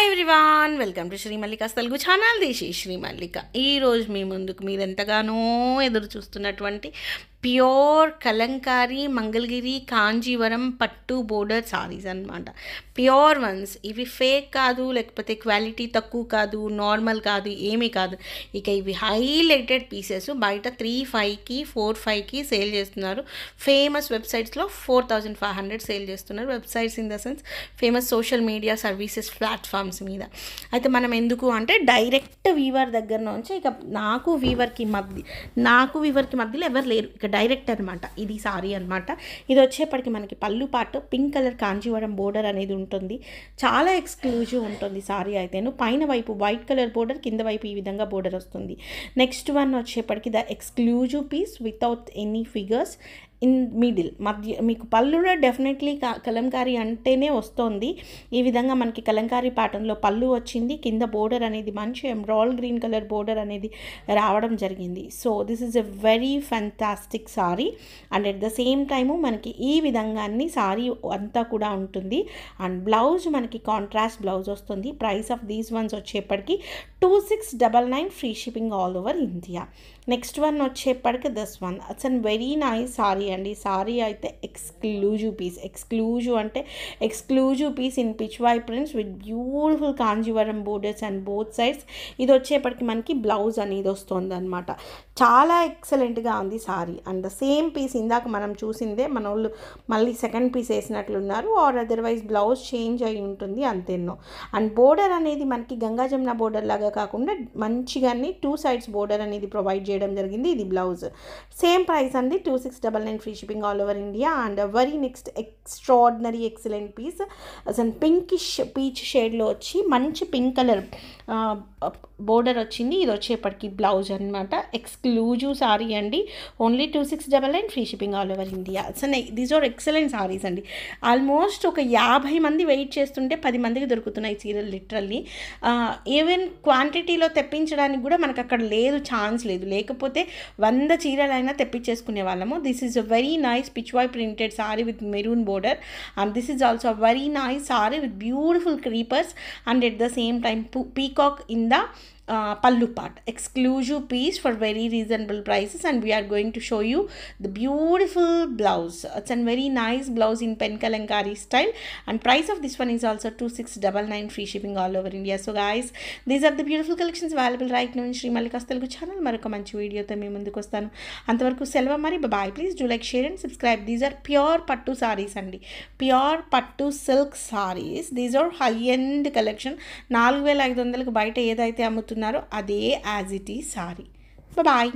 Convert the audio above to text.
Hi everyone, welcome to Sri Mallika's Telugu channel. This Sri Mallika. ఈరోజు మీ ముందుకు మీరు ఎంతగానో ఎదురు చూస్తున్నటువంటి ప్యూర్ కలంకారీ మంగళగిరి కాంజీవరం పట్టు బోర్డర్ సారీస్ అన్నమాట. Pure once. ఇవి ఫేక్ కాదు, లేకపోతే క్వాలిటీ తక్కువ కాదు, నార్మల్ కాదు, ఏమీ కాదు. ఇక ఇవి హైలైటెడ్ పీసెస్. బయట 3,500కి 4,500కి సేల్ చేస్తున్నారు. ఫేమస్ వెబ్సైట్స్లో 4,500 సేల్ చేస్తున్నారు. Websites in the sense famous social media services platforms మీద. అయితే మనం ఎందుకు అంటే డైరెక్ట్ వీవర్ దగ్గర నుంచి, ఇక నాకు వీవర్కి మధ్యలో ఎవరు లేరు, ఇక డైరెక్ట్ అనమాట. ఇది సారీ అనమాట. ఇది వచ్చేప్పటికి మనకి పళ్ళు పాటు పింక్ కలర్ కాంజీవరం బోర్డర్ అనేది ఉంటుంది. చాలా ఎక్స్క్లూజివ్ ఉంటుంది సారీ అయితేను. పైన వైపు వైట్ కలర్ బోర్డర్, కింద వైపు ఈ విధంగా బోర్డర్ వస్తుంది. నెక్స్ట్ వన్ వచ్చేప్పటికి the exclusive piece without any figures in middle మధ్య. మీకు పళ్ళులో డెఫినెట్లీ కలంకారీ అంటేనే వస్తుంది. ఈ విధంగా మనకి కలంకారీ ప్యాటర్న్లో పళ్ళు వచ్చింది. కింద బోర్డర్ అనేది మంచి ఎమరాల్డ్ గ్రీన్ కలర్ బోర్డర్ అనేది రావడం జరిగింది. So this is a very fantastic sari. And at the same time మనకి ఈ విధంగా అన్ని సారీ అంతా కూడా ఉంటుంది. అండ్ బ్లౌజ్ మనకి కాంట్రాస్ట్ బ్లౌజ్ వస్తుంది. ప్రైస్ ఆఫ్ దీస్ వన్స్ వచ్చేప్పటికి 2699 free shipping all over India. Next one వచ్చేప్పటికి this one. It's an very nice sari అండి. సారీ అయితే ఎక్స్క్లూజివ్ పీస్. ఎక్స్క్లూజివ్ అంటే exclusive piece in Pichwai prints with beautiful Kanjeevaram borders and both sides. ఇది వచ్చేప్పటికి మనకి blouse అనేది వస్తుంది అనమాట. చాలా ఎక్సలెంట్గా ఉంది sari. And the same piece ఇందాక మనం చూసిందే మన వాళ్ళు మళ్ళీ సెకండ్ పీస్ వేసినట్లున్నారు, ఆర్ అదర్వైజ్ బ్లౌజ్ చేంజ్ అయి ఉంటుంది అంతేనో. అండ్ బోర్డర్ అనేది మనకి గంగా జమున బోర్డర్ లాగా కాకుండా మంచిగానే 2 సైడ్స్ బోర్డర్ అనేది ప్రొవైడ్ చేయడం జరిగింది. ఇది బ్లౌజ్. సేమ్ ప్రైస్ అండి, 2699 free shipping all over India. And very next extraordinary excellent piece అసలు పింకిష్ పీచ్ షేడ్లో వచ్చి మంచి పింక్ కలర్ బోర్డర్ వచ్చింది. ఇది వచ్చేప్పటికి బ్లౌజ్ అనమాట. ఎక్స్క్లూజివ్ సారీ అండి. Only 2699 free shipping all over India. So these are excellent saris అండి. ఆల్మోస్ట్ ఒక 50 మంది వెయిట్ చేస్తుంటే 10 మందికి దొరుకుతున్నాయి చీరలు లిటరల్లీ. ఈవెన్ క్వాంటిటీలో తెప్పించడానికి కూడా మనకు అక్కడ లేదు, ఛాన్స్ లేదు. లేకపోతే 100 చీరలైనా తెప్పించేసుకునే వాళ్ళము. This is a very nice Pichwai printed sorry with maroon border. And this is also a very nice sorry with beautiful creepers and at the same time peacock in the pallu part. Exclusive piece for very reasonable prices, and we are going to show you the beautiful blouse. It's a very nice blouse in pen kalankari style, and price of this one is also 2699 free shipping all over India. So guys, these are the beautiful collections available right now in Sri Mallika's Telugu channel. Maroka manchi video tho mee munduku vastanu. Antavaraku selva mari. Bye bye. Please do like, share and subscribe. These are pure pattu sarees andi. Pure pattu silk sarees. These are high end collection. 4500 కు బయట ఏదైతే అమ్ముతున్నారో అదే as it is sari. Bye.